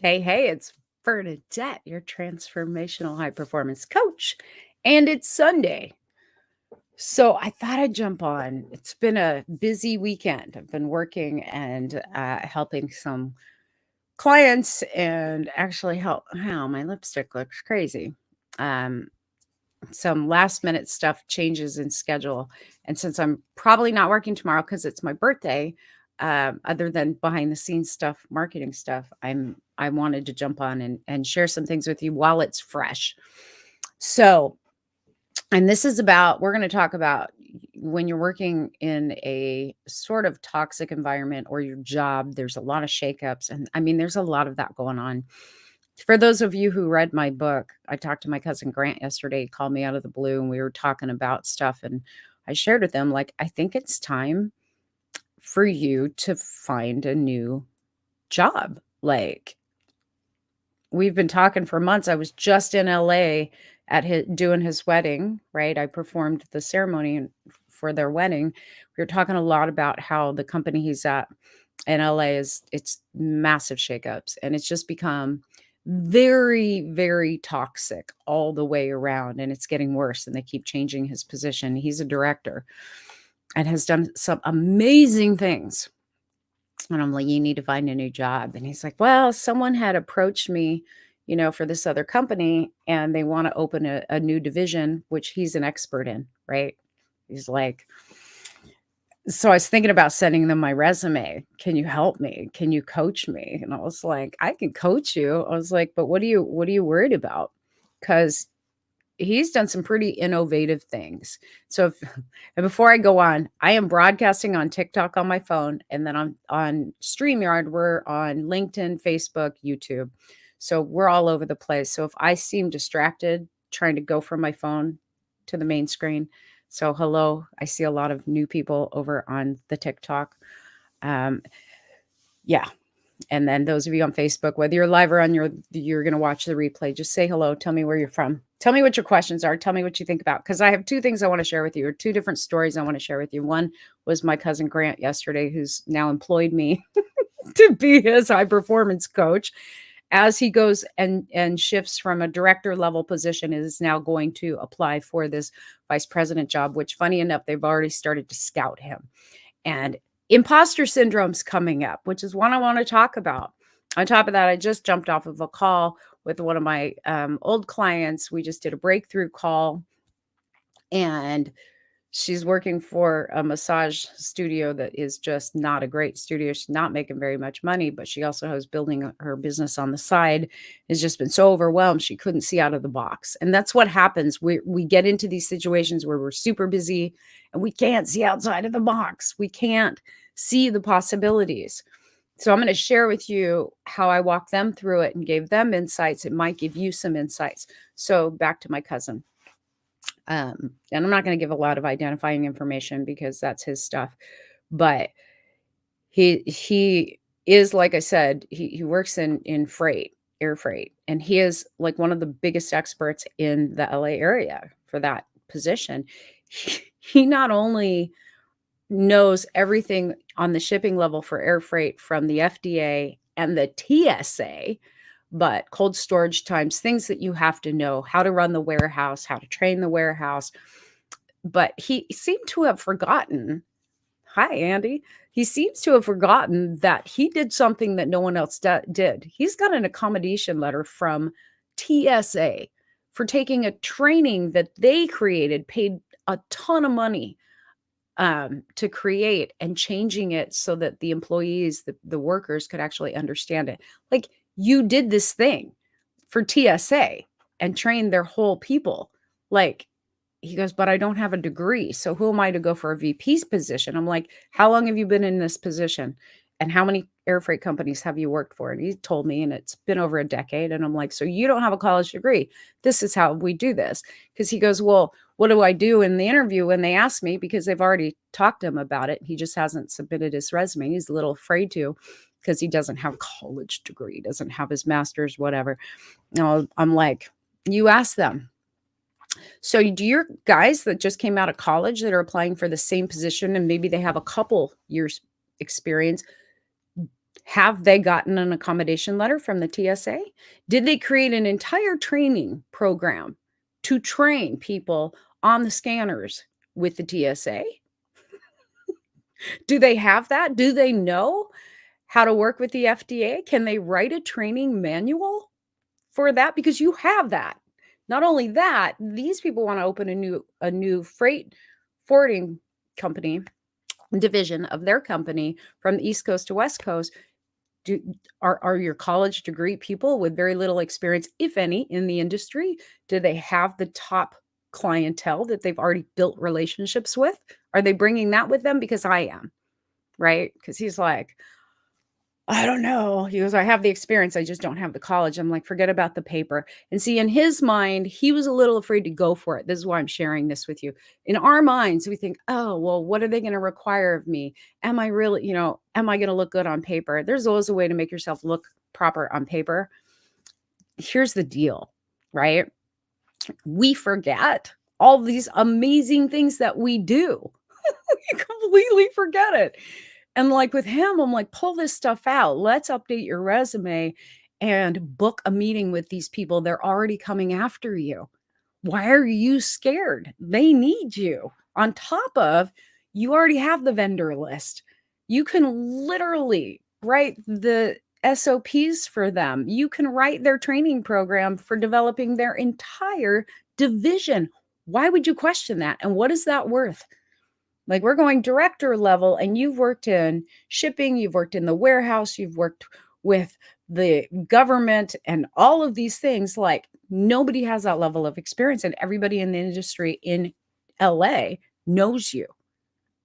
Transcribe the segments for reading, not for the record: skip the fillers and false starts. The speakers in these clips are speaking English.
Hey, it's Bernadette, your transformational high performance coach. And it's Sunday. So I thought I'd jump on. It's been a busy weekend. I've been working and helping some clients and actually help. Wow, my lipstick looks crazy. Um, some last minute stuff changes in schedule. And since I'm probably not working tomorrow because it's my birthday, other than behind the scenes stuff, marketing stuff, I wanted to jump on and share some things with you while it's fresh. So, and this is about we're going to talk about when you're working in a sort of toxic environment or your job, there's a lot of shakeups. And I mean, there's a lot of that going on. For those of you who read my book, I talked to my cousin Grant yesterday. He called me out of the blue and we were talking about stuff. And I shared with him, like, I think it's time for you to find a new job. Like, we've been talking for months. I was just in LA at doing his wedding, right? I performed the ceremony for their wedding. We were talking a lot about how the company he's at in LA it's massive shakeups and it's just become very, very toxic all the way around. And it's getting worse. And they keep changing his position. He's a director and has done some amazing things. And I'm like, you need to find a new job. And he's like, well, someone had approached me, for this other company and they want to open a new division, which he's an expert in, right? He's like, so I was thinking about sending them my resume. Can you help me? Can you coach me? And I was like, I can coach you. I was like, but what are you worried about? Because he's done some pretty innovative things. So and before I go on, I am broadcasting on TikTok on my phone, and then on StreamYard, we're on LinkedIn, Facebook, YouTube. So we're all over the place. So if I seem distracted trying to go from my phone to the main screen, so hello, I see a lot of new people over on the TikTok. Um, yeah, and then those of you on Facebook, whether you're live or on you're going to watch the replay, just say hello. Tell me where you're from. Tell me what your questions are. Tell me what you think about. Because I have two things I want to share with you, or two different stories I want to share with you. One was my cousin Grant yesterday, who's now employed me to be his high performance coach. As he goes and shifts from a director level position, is now going to apply for this vice president job, which funny enough, they've already started to scout him. And imposter syndrome's coming up, which is one I want to talk about. On top of that, I just jumped off of a call with one of my old clients. We just did a breakthrough call, and she's working for a massage studio that is just not a great studio. She's not making very much money, but she also has building her business on the side. Has just been so overwhelmed she couldn't see out of the box. And that's what happens. We get into these situations where we're super busy and we can't see outside of the box. We can't see the possibilities. So I'm going to share with you how I walked them through it and gave them insights. It might give you some insights. So back to my cousin. And I'm not going to give a lot of identifying information because that's his stuff. But he is, like I said, he works in freight, air freight, and he is like one of the biggest experts in the LA area for that position. He not only knows everything on the shipping level for air freight from the FDA and the TSA, but cold storage times, things that you have to know, how to run the warehouse, how to train the warehouse. But he seemed to have forgotten. Hi, Andy. He seems to have forgotten that he did something that no one else did. He's got an accommodation letter from TSA for taking a training that they created, paid a ton of money to create, and changing it so that the employees, the workers could actually understand it. Like, you did this thing for TSA and trained their whole people. Like, he goes, but I don't have a degree. So who am I to go for a VP's position? I'm like, how long have you been in this position? And how many air freight companies have you worked for? And he told me, and it's been over a decade. And I'm like, so you don't have a college degree. This is how we do this. Because he goes, well, what do I do in the interview when they ask me? Because they've already talked to him about it. He just hasn't submitted his resume. He's a little afraid to because he doesn't have a college degree, doesn't have his master's, whatever. No, I'm like, you ask them. So do your guys that just came out of college that are applying for the same position and maybe they have a couple years experience, Have they gotten an accommodation letter from the TSA? Did they create an entire training program to train people on the scanners with the TSA? Do they have that? Do they know how to work with the FDA? Can they write a training manual for that? Because you have that. Not only that, these people want to open a new freight forwarding company division of their company from the East Coast to West Coast. Do are your college degree people with very little experience, if any, in the industry? Do they have the top clientele that they've already built relationships with? Are they bringing that with them? Because I am, right? Because he's like, I don't know. He goes, I have the experience. I just don't have the college. I'm like, forget about the paper. And see, in his mind, he was a little afraid to go for it. This is why I'm sharing this with you. In our minds, we think, oh, well, what are they going to require of me? Am I really, am I going to look good on paper? There's always a way to make yourself look proper on paper. Here's the deal, right? We forget all these amazing things that we do. We completely forget it. And like with him, I'm like, pull this stuff out. Let's update your resume and book a meeting with these people. They're already coming after you. Why are you scared? They need you. On top of, you already have the vendor list. You can literally write the SOPs for them. You can write their training program for developing their entire division. Why would you question that? And what is that worth? Like, we're going director level, and you've worked in shipping, you've worked in the warehouse, you've worked with the government and all of these things. Like, nobody has that level of experience, and everybody in the industry in LA knows you.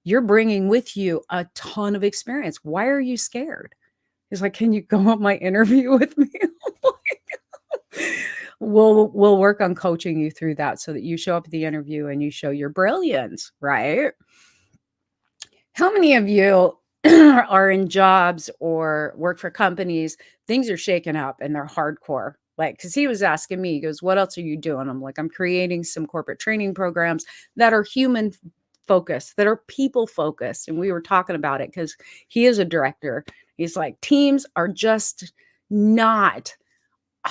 You're bringing with you a ton of experience. Why are you scared? He's like, can you go on my interview with me? We'll work on coaching you through that so that you show up at the interview and you show your brilliance, right? How many of you are in jobs or work for companies? Things are shaken up and they're hardcore. Like, because he was asking me, he goes, what else are you doing? I'm like, I'm creating some corporate training programs that are human focused, that are people focused. And we were talking about it because he is a director. He's like, teams are just not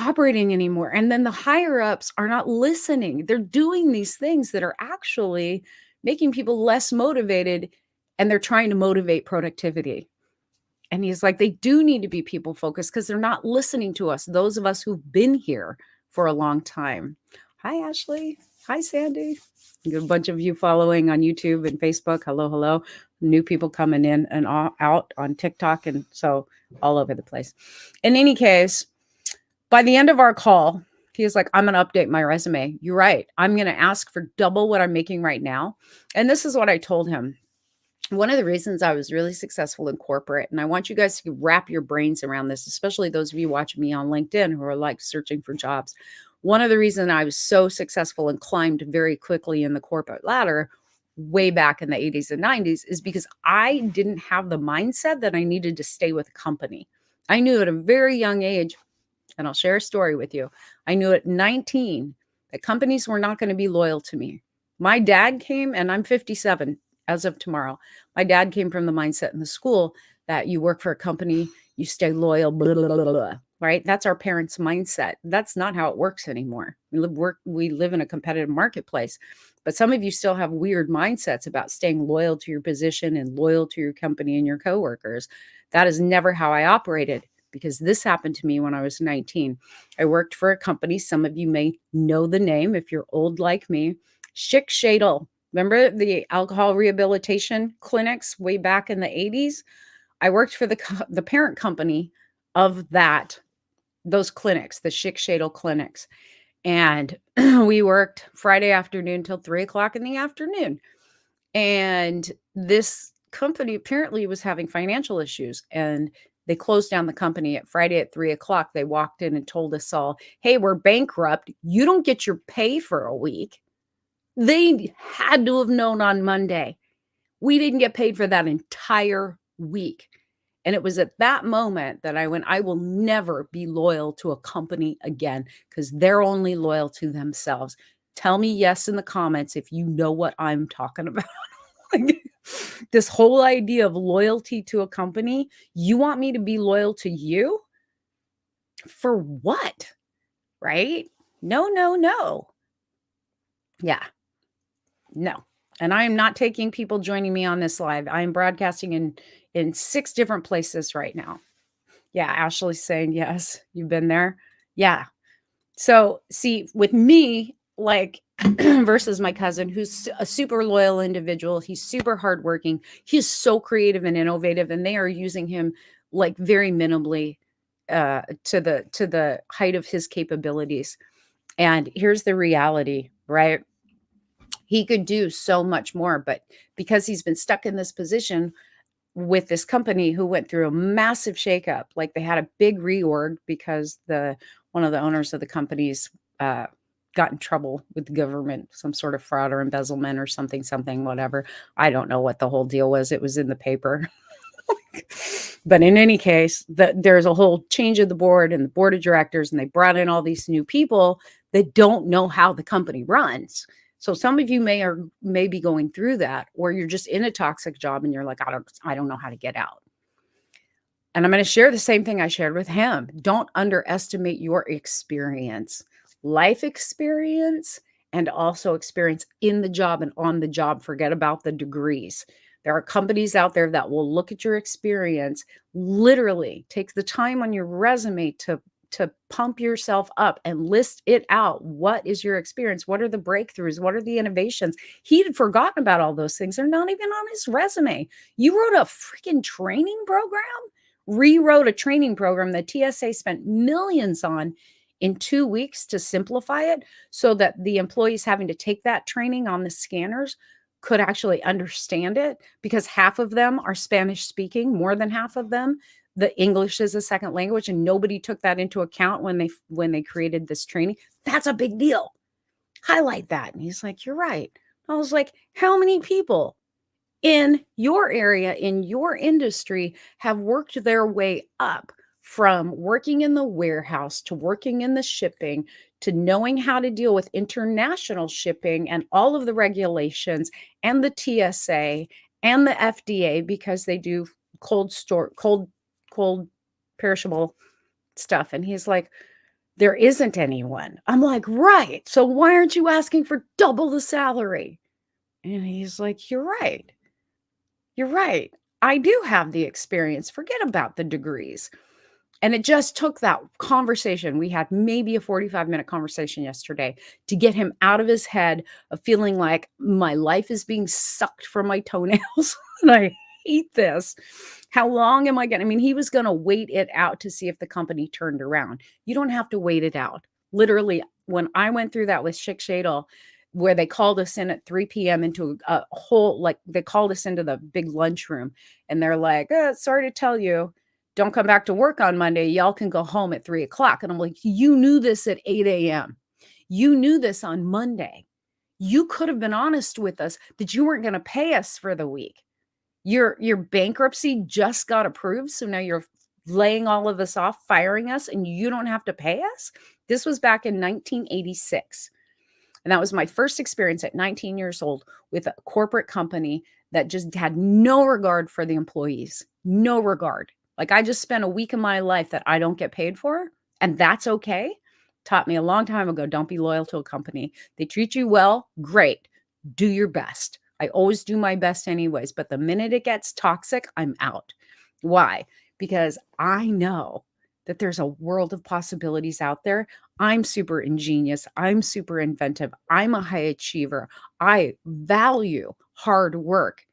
operating anymore. And then the higher ups are not listening. They're doing these things that are actually making people less motivated, and they're trying to motivate productivity. And he's like, they do need to be people focused because they're not listening to us, those of us who've been here for a long time. Hi, Ashley. Hi, Sandy. You got a bunch of you following on YouTube and Facebook. Hello, hello. New people coming in and out on TikTok. And so all over the place. In any case, by the end of our call, he was like, I'm going to update my resume. You're right. I'm going to ask for double what I'm making right now. And this is what I told him. One of the reasons I was really successful in corporate, and I want you guys to wrap your brains around this, especially those of you watching me on LinkedIn who are like searching for jobs. One of the reasons I was so successful and climbed very quickly in the corporate ladder way back in the 80s and 90s is because I didn't have the mindset that I needed to stay with a company. I knew at a very young age, and I'll share a story with you. I knew at 19 that companies were not going to be loyal to me. My dad came, and I'm 57 as of tomorrow. My dad came from the mindset in the school that you work for a company, you stay loyal, blah, blah, blah, blah, right? That's our parents' mindset. That's not how it works anymore. We live in a competitive marketplace, but some of you still have weird mindsets about staying loyal to your position and loyal to your company and your coworkers. That is never how I operated, because this happened to me when I was 19. I worked for a company. Some of you may know the name if you're old like me. Schick Shadle. Remember the alcohol rehabilitation clinics way back in the 80s? I worked for the parent company of those clinics, the Schick Shadle clinics. And we worked Friday afternoon till 3:00 in the afternoon. And this company apparently was having financial issues, and they closed down the company at Friday at 3:00. They walked in and told us all, hey, we're bankrupt. You don't get your pay for a week. They had to have known on Monday. We didn't get paid for that entire week. And it was at that moment that I went, I will never be loyal to a company again, because they're only loyal to themselves. Tell me yes in the comments if you know what I'm talking about. This whole idea of loyalty to a company, you want me to be loyal to you? For what? Right? No, no, no. Yeah, no. And I am not taking people joining me on this live. I am broadcasting in 6 different places right now. Yeah, Ashley's saying, "Yes, you've been there." Yeah. So, see, with me, like, versus my cousin, who's a super loyal individual, he's super hardworking, he's so creative and innovative, and they are using him, like, very minimally, to the height of his capabilities. And here's the reality, right? He could do so much more, but because he's been stuck in this position with this company who went through a massive shakeup, like they had a big reorg because the one of the owners of the companies uh, got in trouble with the government, some sort of fraud or embezzlement or something, whatever. I don't know what the whole deal was. It was in the paper. But in any case, there's a whole change of the board and the board of directors, and they brought in all these new people that don't know how the company runs. So some of you may be going through that, or you're just in a toxic job and you're like, I don't know how to get out. And I'm going to share the same thing I shared with him. Don't underestimate your experience, life experience, and also experience in the job and on the job. Forget about the degrees. There are companies out there that will look at your experience, literally take the time on your resume to pump yourself up and list it out. What is your experience? What are the breakthroughs? What are the innovations? He had forgotten about all those things. They're not even on his resume. You wrote a freaking training program, rewrote a training program that TSA spent millions on in 2 weeks to simplify it so that the employees having to take that training on the scanners could actually understand it, because half of them are Spanish speaking, more than half of them. The English is a second language, and nobody took that into account when they created this training. That's a big deal. Highlight that. And he's like, "You're right." I was like, "How many people in your area, in your industry, have worked their way up from working in the warehouse to working in the shipping to knowing how to deal with international shipping and all of the regulations and the TSA and the FDA, because they do cold perishable stuff?" And he's like, "There isn't anyone." I'm like, "Right. So why aren't you asking for double the salary?" And he's like, "You're right. You're right. I do have the experience. Forget about the degrees." And it just took that conversation. We had maybe a 45-minute conversation yesterday to get him out of his head of feeling like my life is being sucked from my toenails and I hate this. How long am I going to? I mean, he was going to wait it out to see if the company turned around. You don't have to wait it out. Literally, when I went through that with Schick Shadle, where they called us in at 3 p.m. into a whole, like, they called us into the big lunchroom and they're like, "Sorry to tell you, don't come back to work on Monday. Y'all can go home at 3 o'clock." And I'm like, "You knew this at 8 a.m. You knew this on Monday. You could have been honest with us that you weren't going to pay us for the week. Your bankruptcy just got approved. So now you're laying all of us off, firing us, and you don't have to pay us." This was back in 1986. And that was my first experience at 19 years old with a corporate company that just had no regard for the employees, no regard. Like, I just spent a week of my life that I don't get paid for, and that's okay. Taught me a long time ago, don't be loyal to a company. They treat you well, great. Do your best. I always do my best anyways, but the minute it gets toxic, I'm out. Why? Because I know that there's a world of possibilities out there. I'm super ingenious. I'm super inventive. I'm a high achiever. I value hard work.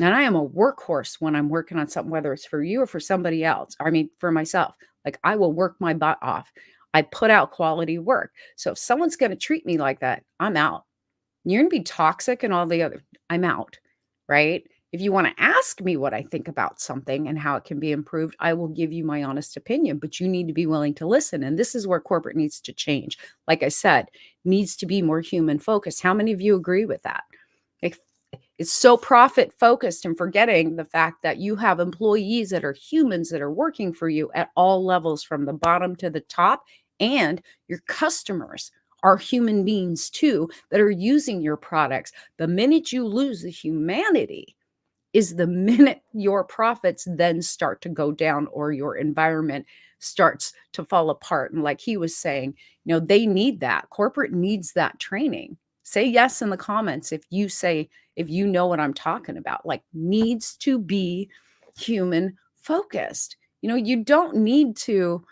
And I am a workhorse when I'm working on something, whether it's for you or for somebody else. I mean, for myself, like, I will work my butt off. I put out quality work. So if someone's going to treat me like that, I'm out. You're going to be toxic and all the other, I'm out, right? If you want to ask me what I think about something and how it can be improved, I will give you my honest opinion, but you need to be willing to listen. And this is where corporate needs to change. Like I said, needs to be more human focused. How many of you agree with that? Like, it's so profit focused and forgetting the fact that you have employees that are humans that are working for you at all levels, from the bottom to the top, and your customers are human beings too that are using your products. The minute you lose the humanity, is the minute your profits then start to go down or your environment starts to fall apart. And like he was saying, they need that. Corporate needs that training. Say yes in the comments if you know what I'm talking about. Like, needs to be human focused. You don't need to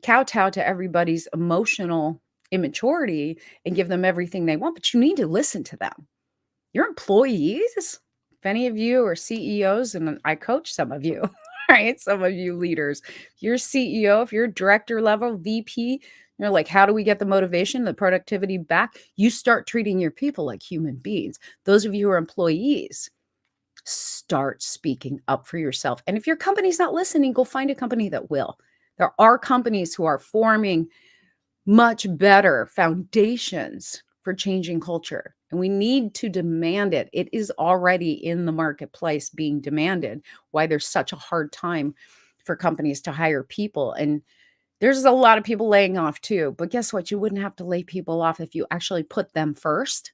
kowtow to everybody's emotional immaturity and give them everything they want, but you need to listen to them. Your employees, if any of you are CEOs, and I coach some of you, right? Some of you leaders, if you're CEO, if you're director level, VP, you're like, how do we get the motivation, the productivity back? You start treating your people like human beings. Those of you who are employees, start speaking up for yourself. And if your company's not listening, go find a company that will. There are companies who are forming much better foundations for changing culture. And we need to demand it. It is already in the marketplace being demanded, why there's such a hard time for companies to hire people. And there's a lot of people laying off too. But guess what? You wouldn't have to lay people off if you actually put them first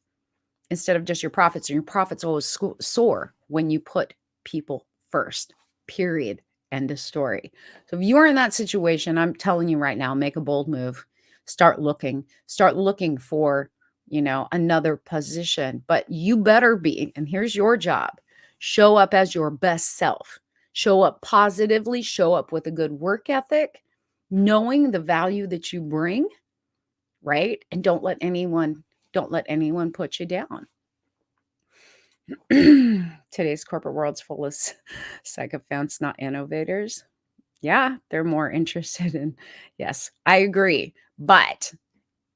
instead of just your profits. And your profits always soar when you put people first, period. End of story. So if you're in that situation, I'm telling you right now, make a bold move. Start looking for, another position. But you better be, and here's your job, show up as your best self. Show up positively, show up with a good work ethic, knowing the value that you bring, right? And don't let anyone put you down. Today's corporate world's full of sycophants, not innovators. Yeah, they're more interested in, yes, I agree. But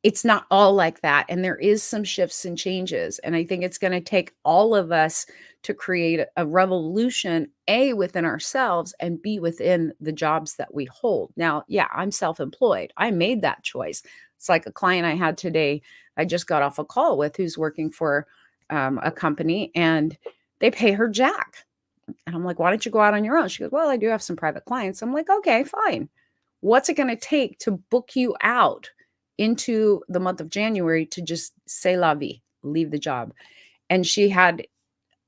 it's not all like that. And there is some shifts and changes. And I think it's going to take all of us to create a revolution, A, within ourselves, and B, within the jobs that we hold. Now, yeah, I'm self-employed. I made that choice. It's like a client I had today, I just got off a call with, who's working for a company, and they pay her jack. And I'm like, why don't you go out on your own? She goes, well, I do have some private clients. I'm like, okay, fine. What's it going to take to book you out into the month of January to just say la vie, leave the job? And she had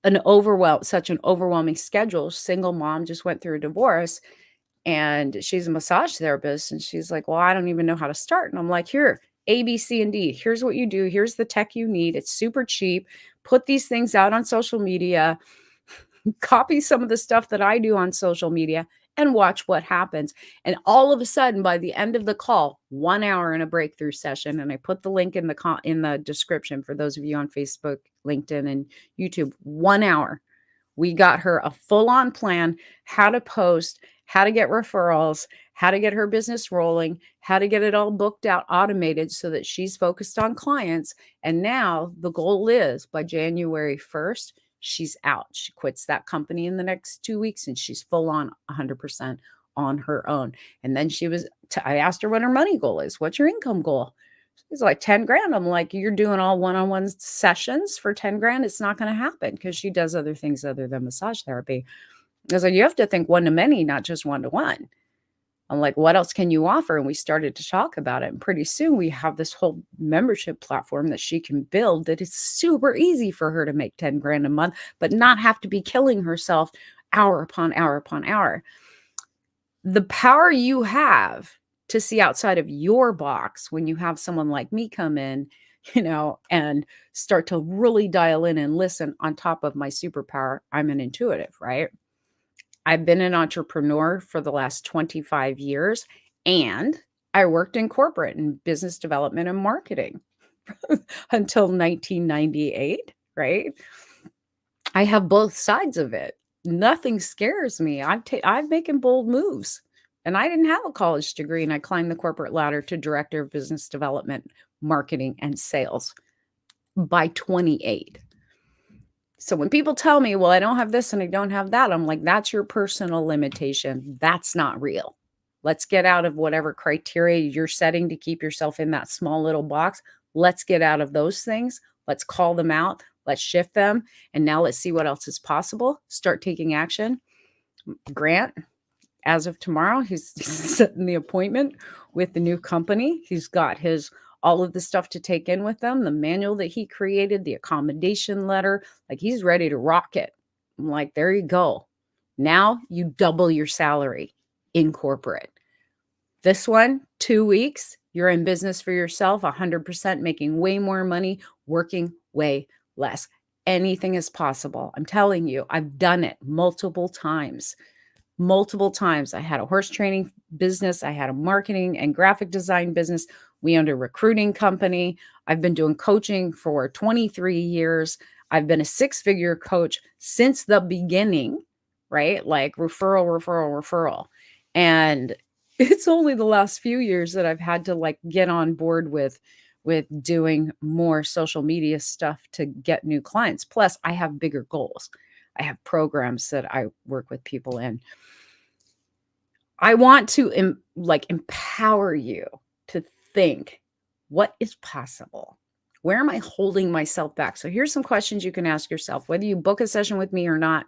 such an overwhelming schedule. Single mom, just went through a divorce, and she's a massage therapist. And she's like, well, I don't even know how to start. And I'm like, here, A, B, C, and D. Here's what you do. Here's the tech you need. It's super cheap. Put these things out on social media. Copy some of the stuff that I do on social media and watch what happens. And all of a sudden, by the end of the call, 1 hour in a breakthrough session, and I put the link in the description for those of you on Facebook, LinkedIn, and YouTube, 1 hour. We got her a full-on plan, how to post, how to get referrals, how to get her business rolling, how to get it all booked out, automated, so that she's focused on clients. And now the goal is by January 1st, she's out. She quits that company in the next 2 weeks, and she's full on 100% on her own. And then I asked her what her money goal is. What's your income goal? She's like 10 grand. I'm like, you're doing all one-on-one sessions for 10 grand. It's not going to happen, because she does other things other than massage therapy. I was like, you have to think one to many, not just one to one. I'm like, what else can you offer? And we started to talk about it. And pretty soon we have this whole membership platform that she can build that is super easy for her to make 10 grand a month, but not have to be killing herself hour upon hour upon hour. The power you have to see outside of your box when you have someone like me come in, and start to really dial in and listen, on top of my superpower, I'm an intuitive, right? I've been an entrepreneur for the last 25 years, and I worked in corporate and business development and marketing until 1998, right? I have both sides of it. Nothing scares me. I'm making bold moves. And I didn't have a college degree, and I climbed the corporate ladder to director of business development, marketing, and sales by 28. So when people tell me, well, I don't have this and I don't have that, I'm like, that's your personal limitation. That's not real. Let's get out of whatever criteria you're setting to keep yourself in that small little box. Let's get out of those things. Let's call them out. Let's shift them. And now let's see what else is possible. Start taking action. Grant, as of tomorrow, he's setting the appointment with the new company. He's got all of the stuff to take in with them, the manual that he created, the accommodation letter, like he's ready to rock it. I'm like, there you go. Now you double your salary in corporate. This one, 2 weeks, you're in business for yourself, 100% making way more money, working way less. Anything is possible. I'm telling you, I've done it multiple times. Multiple times. I had a horse training business. I had a marketing and graphic design business. We owned a recruiting company. I've been doing coaching for 23 years. I've been a six-figure coach since the beginning, right? Like referral, referral, referral. And it's only the last few years that I've had to like get on board with doing more social media stuff to get new clients. Plus, I have bigger goals. I have programs that I work with people in. I want to empower you to think what is possible. Where am I holding myself back? So here's some questions you can ask yourself. Whether you book a session with me or not,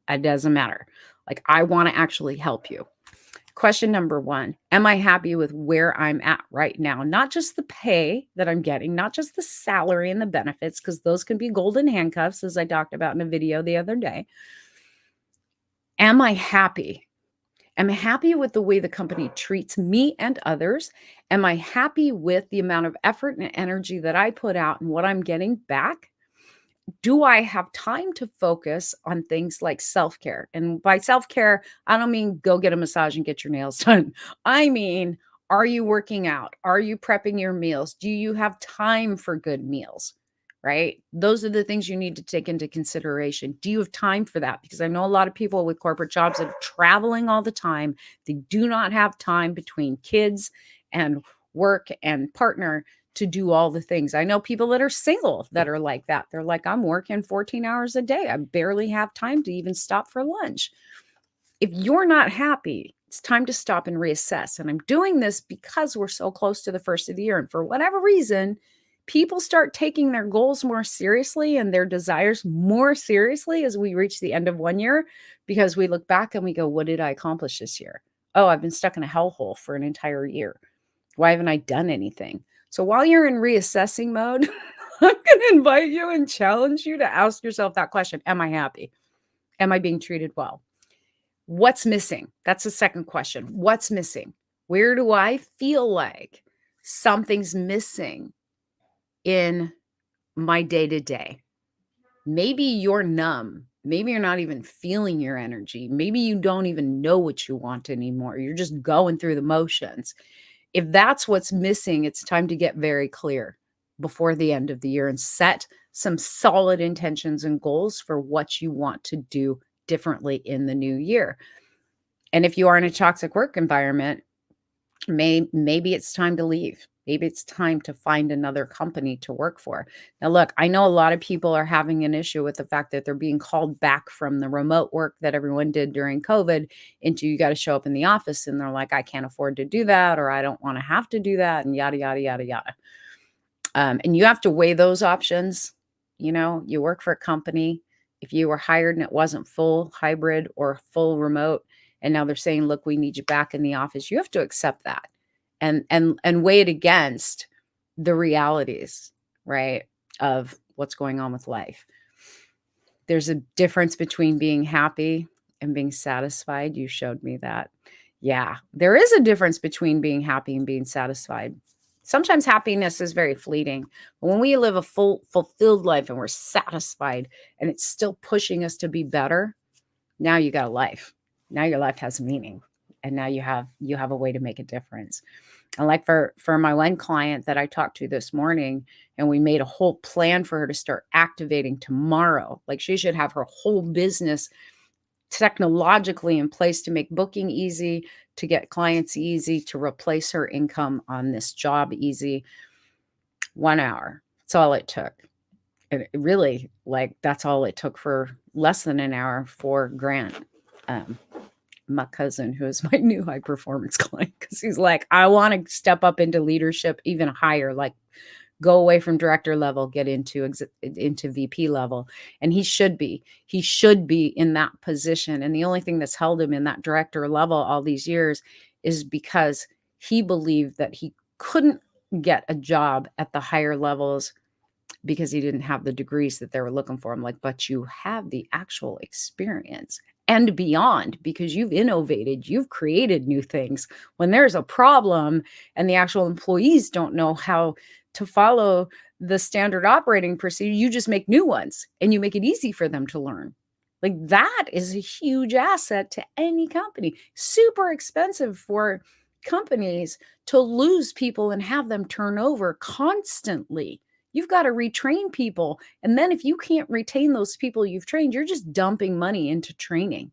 it doesn't matter. Like, I want to actually help you. Question number 1, am I happy with where I'm at right now? Not just the pay that I'm getting, not just the salary and the benefits, because those can be golden handcuffs, as I talked about in a video the other day. Am I happy? Am I happy with the way the company treats me and others? Am I happy with the amount of effort and energy that I put out and what I'm getting back? Do I have time to focus on things like self-care? And by self-care, I don't mean go get a massage and get your nails done. I mean, are you working out? Are you prepping your meals? Do you have time for good meals? Right? Those are the things you need to take into consideration. Do you have time for that? Because I know a lot of people with corporate jobs that are traveling all the time. They do not have time between kids and work and partner to do all the things. I know people that are single that are like that. They're like, I'm working 14 hours a day. I barely have time to even stop for lunch. If you're not happy, it's time to stop and reassess. And I'm doing this because we're so close to the first of the year. And for whatever reason, people start taking their goals more seriously and their desires more seriously as we reach the end of one year, because we look back and we go, what did I accomplish this year? Oh, I've been stuck in a hellhole for an entire year. Why haven't I done anything? So while you're in reassessing mode, I'm going to invite you and challenge you to ask yourself that question. Am I happy? Am I being treated well? What's missing? That's the second question. What's missing? Where do I feel like something's missing in my day-to-day? Maybe you're numb. Maybe you're not even feeling your energy. Maybe you don't even know what you want anymore. You're just going through the motions. If that's what's missing, it's time to get very clear before the end of the year and set some solid intentions and goals for what you want to do differently in the new year. And if you are in a toxic work environment, maybe it's time to leave. Maybe it's time to find another company to work for. Now, look, I know a lot of people are having an issue with the fact that they're being called back from the remote work that everyone did during COVID into you got to show up in the office. And they're like, I can't afford to do that, or I don't want to have to do that, and yada, yada, yada, yada. And you have to weigh those options. You know, you work for a company. If you were hired and it wasn't full hybrid or full remote, and now they're saying, look, we need you back in the office, you have to accept that and weigh it against the realities, right, of what's going on with life. There's a difference between being happy and being satisfied. You showed me that. Yeah, there is a difference between being happy and being satisfied. Sometimes happiness is very fleeting. But when we live a fulfilled life and we're satisfied and it's still pushing us to be better, now you got a life. Now your life has meaning. And now you have a way to make a difference. And like for my one client that I talked to this morning, and we made a whole plan for her to start activating tomorrow. Like she should have her whole business technologically in place to make booking easy, to get clients easy, to replace her income on this job easy. 1 hour. That's all it took. And it really, like, that's all it took for less than an hour for Grant, my cousin, who is my new high performance client, because he's like, I want to step up into leadership even higher, like go away from director level, get into VP level. And he should be in that position. And the only thing that's held him in that director level all these years is because he believed that he couldn't get a job at the higher levels because he didn't have the degrees that they were looking for. I'm like, but you have the actual experience and beyond, because you've innovated, you've created new things. When there's a problem and the actual employees don't know how to follow the standard operating procedure, you just make new ones and you make it easy for them to learn. Like, that is a huge asset to any company. Super expensive for companies to lose people and have them turn over constantly. You've got to retrain people. And then if you can't retain those people you've trained, you're just dumping money into training.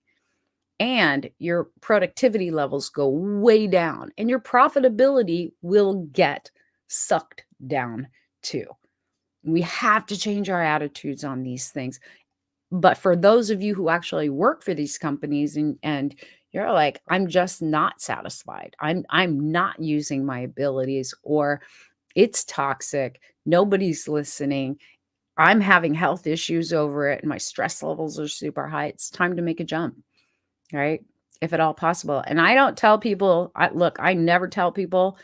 And your productivity levels go way down and your profitability will get sucked down too. We have to change our attitudes on these things. But for those of you who actually work for these companies and you're like, I'm just not satisfied. I'm not using my abilities, or it's toxic. Nobody's listening. I'm having health issues over it and my stress levels are super high. It's time to make a jump, right? If at all possible. And I don't tell people, I never tell people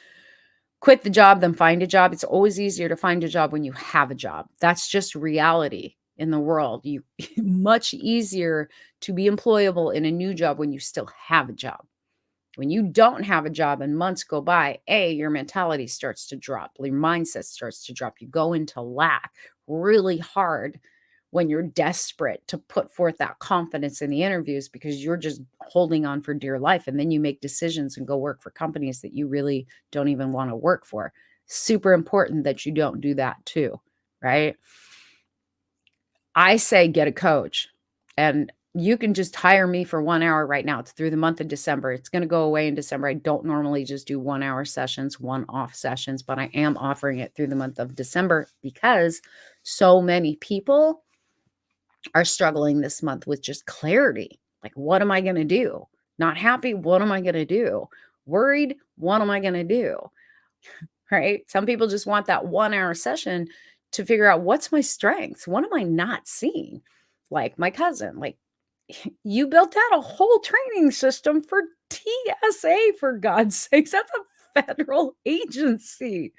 quit the job than find a job. It's always easier to find a job when you have a job. That's just reality in the world. You much easier to be employable in a new job when you still have a job. When you don't have a job and months go by, your mentality starts to drop. Your mindset starts to drop. You go into lack really hard when you're desperate to put forth that confidence in the interviews because you're just holding on for dear life. And then you make decisions and go work for companies that you really don't even want to work for. Super important that you don't do that too, right? I say get a coach, and you can just hire me for 1 hour right now. It's through the month of December. It's going to go away in December. I don't normally just do 1 hour sessions, one-off sessions, but I am offering it through the month of December because so many people are struggling this month with just clarity. Like, what am I going to do? Not happy. What am I going to do? Worried. What am I going to do? Right? Some people just want that 1 hour session to figure out what's my strengths. What am I not seeing? Like my cousin, like, you built out a whole training system for TSA, for God's sakes. That's a federal agency.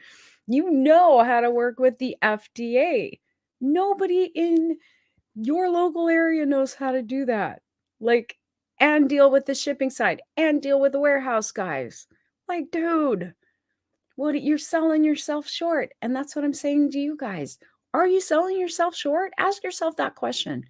You know how to work with the FDA. Nobody in your local area knows how to do that. Like, and deal with the shipping side and deal with the warehouse guys. Like, dude, you're selling yourself short. And that's what I'm saying to you guys. Are you selling yourself short? Ask yourself that question.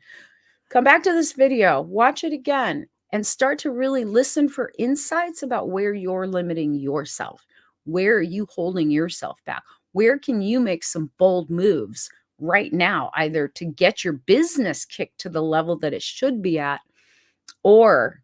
Come back to this video, watch it again, and start to really listen for insights about where you're limiting yourself. Where are you holding yourself back? Where can you make some bold moves right now, either to get your business kicked to the level that it should be at, or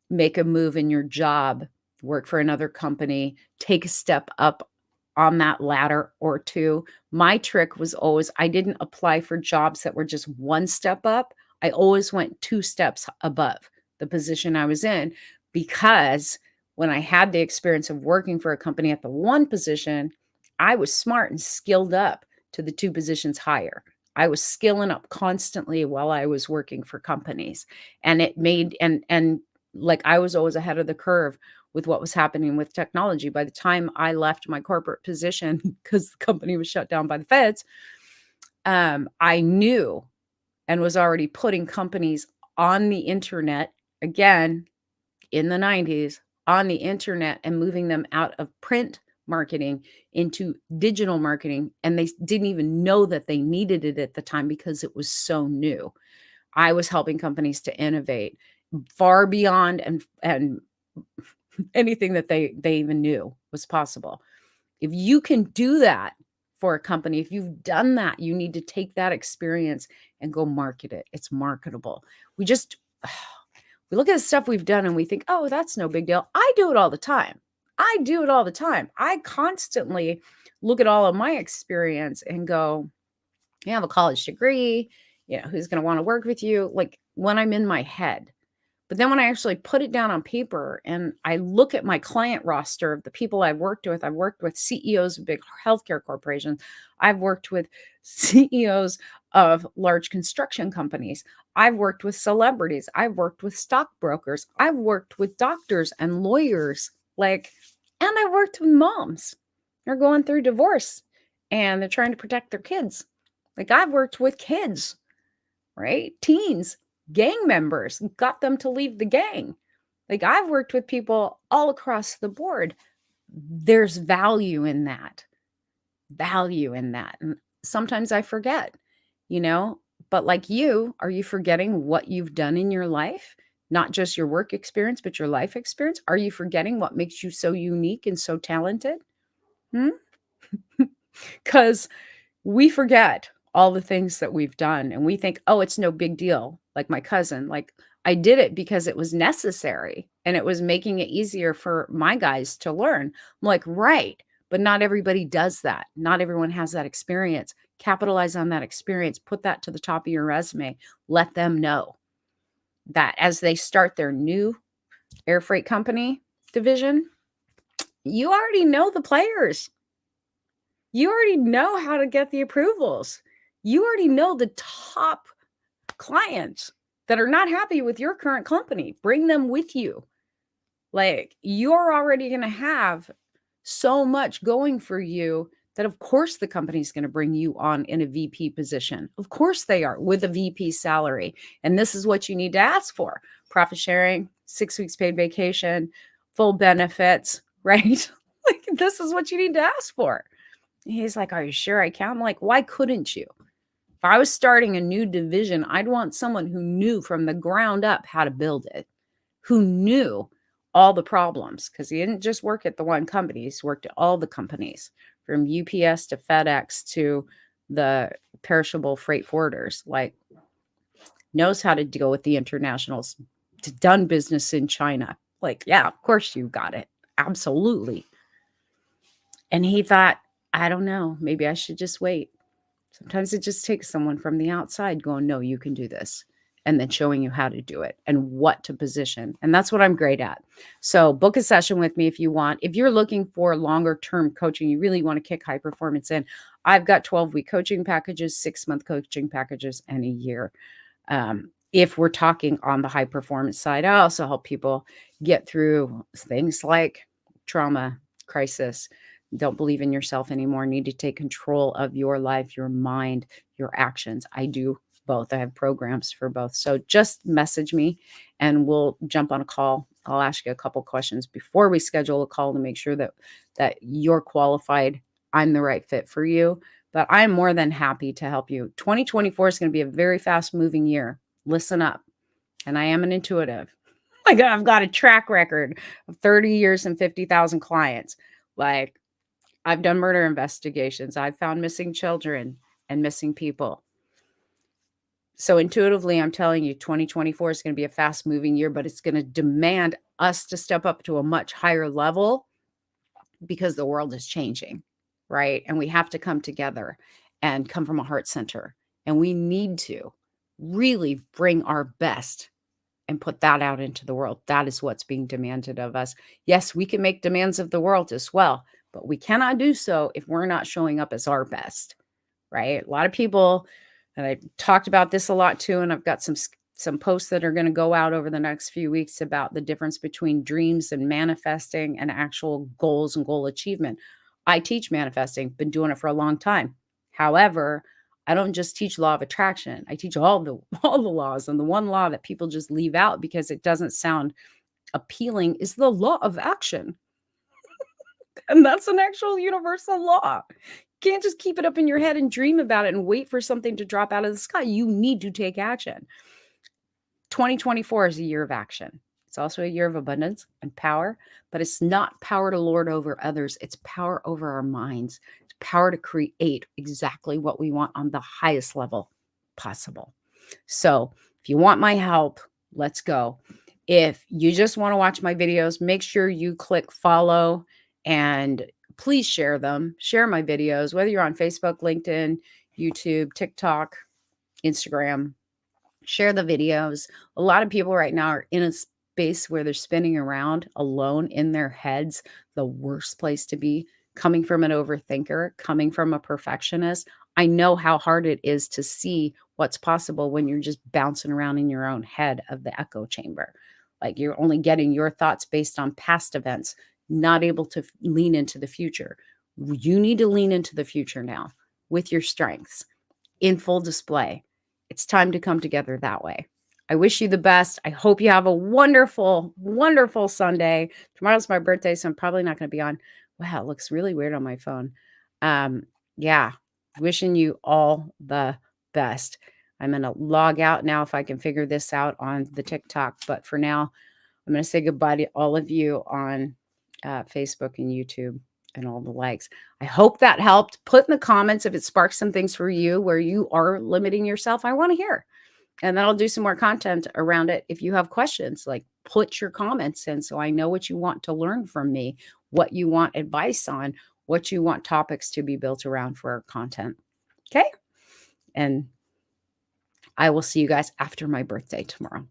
make a move in your job, work for another company, take a step up on that ladder or two. My trick was always, I didn't apply for jobs that were just one step up. I always went 2 steps above the position I was in, because when I had the experience of working for a company at the one position, I was smart and skilled up to the 2 positions higher. I was skilling up constantly while I was working for companies, and it made, and like, I was always ahead of the curve with what was happening with technology. By the time I left my corporate position, because the company was shut down by the feds, I knew and was already putting companies on the internet, again, in the 90s, on the internet, and moving them out of print marketing into digital marketing. And they didn't even know that they needed it at the time because it was so new. I was helping companies to innovate far beyond and anything that they even knew was possible. If you can do that for a company, if you've done that, you need to take that experience and go market it. It's marketable. We look at the stuff we've done and we think, oh, that's no big deal. I do it all the time. I constantly look at all of my experience and go, you have a college degree, who's going to want to work with you? Like, when I'm in my head. But then when I actually put it down on paper and I look at my client roster of the people I've worked with CEOs of big healthcare corporations. I've worked with CEOs of large construction companies. I've worked with celebrities. I've worked with stockbrokers. I've worked with doctors and lawyers. And I worked with moms. They're going through divorce and they're trying to protect their kids. Like I've worked with kids, right? Teens, gang members, got them to leave the gang. Like I've worked with people all across the board. There's value in that. Value in that. And sometimes I forget, you know, but like you, are you forgetting what you've done in your life? Not just your work experience, but your life experience? Are you forgetting what makes you so unique and so talented? Hmm? Because we forget all the things that we've done and we think, oh, it's no big deal. Like my cousin, like I did it because it was necessary and it was making it easier for my guys to learn. I'm like, right. But not everybody does that. Not everyone has that experience. Capitalize on that experience, put that to the top of your resume, let them know that as they start their new air freight company division, you already know the players. You already know how to get the approvals. You already know the top clients that are not happy with your current company. Bring them with you. Like you're already going to have so much going for you that of course the company's going to bring you on in a VP position. Of course they are, with a VP salary. And this is what you need to ask for. Profit sharing, 6 weeks paid vacation, full benefits, right? Like this is what you need to ask for. He's like, "Are you sure I can?" I'm like, "Why couldn't you?" If I was starting a new division, I'd want someone who knew from the ground up how to build it, who knew all the problems, because he didn't just work at the one company. He's worked at all the companies, from UPS to FedEx to the perishable freight forwarders, like knows how to deal with the internationals, done business in China. Like, yeah, of course you got it. Absolutely. And he thought, I don't know, maybe I should just wait. Sometimes it just takes someone from the outside going, no, you can do this. And then showing you how to do it and what to position. And that's what I'm great at. So book a session with me if you want. If you're looking for longer term coaching, you really want to kick high performance in, I've got 12-week coaching packages, 6-month coaching packages, and a year. If we're talking on the high performance side, I also help people get through things like trauma, crisis, don't believe in yourself anymore, need to take control of your life, your mind, your actions. I do both. I have programs for both. So just message me and we'll jump on a call. I'll ask you a couple questions before we schedule a call to make sure that you're qualified. I'm the right fit for you, but I'm more than happy to help you. 2024 is going to be a very fast moving year. Listen up. And I am an intuitive. Like I've got a track record of 30 years and 50,000 clients. Like I've done murder investigations. I've found missing children and missing people. So intuitively, I'm telling you, 2024 is going to be a fast moving year, but it's going to demand us to step up to a much higher level because the world is changing, right? And we have to come together and come from a heart center. And we need to really bring our best and put that out into the world. That is what's being demanded of us. Yes, we can make demands of the world as well, but we cannot do so if we're not showing up as our best, right? A lot of people, and I talked about this a lot too, and I've got some posts that are going to go out over the next few weeks about the difference between dreams and manifesting and actual goals and goal achievement. I teach manifesting, been doing it for a long time. However, I don't just teach law of attraction. I teach all the all the laws, and the one law that people just leave out because it doesn't sound appealing is the law of action. And that's an actual universal law. You can't just keep it up in your head and dream about it and wait for something to drop out of the sky. You need to take action. 2024 is a year of action. It's also a year of abundance and power, but it's not power to lord over others. It's power over our minds. It's power to create exactly what we want on the highest level possible. So if you want my help, let's go. If you just want to watch my videos, make sure you click follow and please share them. Share my videos, whether you're on Facebook, LinkedIn, YouTube, TikTok, Instagram. Share the videos. A lot of people right now are in a space where they're spinning around alone in their heads, the worst place to be, coming from an overthinker, coming from a perfectionist. I know how hard it is to see what's possible when you're just bouncing around in your own head of the echo chamber. Like you're only getting your thoughts based on past events, not able to lean into the future. You need to lean into the future now with your strengths. in full display. It's time to come together that way. I wish you the best. I hope you have a wonderful, wonderful Sunday. Tomorrow's my birthday, so I'm probably not going to be on. Wow, it looks really weird on my phone. Yeah, wishing you all the best. I'm going to log out now if I can figure this out on the TikTok. But for now, I'm going to say goodbye to all of you on Facebook and YouTube and all the likes. I hope that helped. Put in the comments if it sparks some things for you where you are limiting yourself. I want to hear. And then I'll do some more content around it. If you have questions, like put your comments in so I know what you want to learn from me, what you want advice on, what you want topics to be built around for our content. Okay. And I will see you guys after my birthday tomorrow.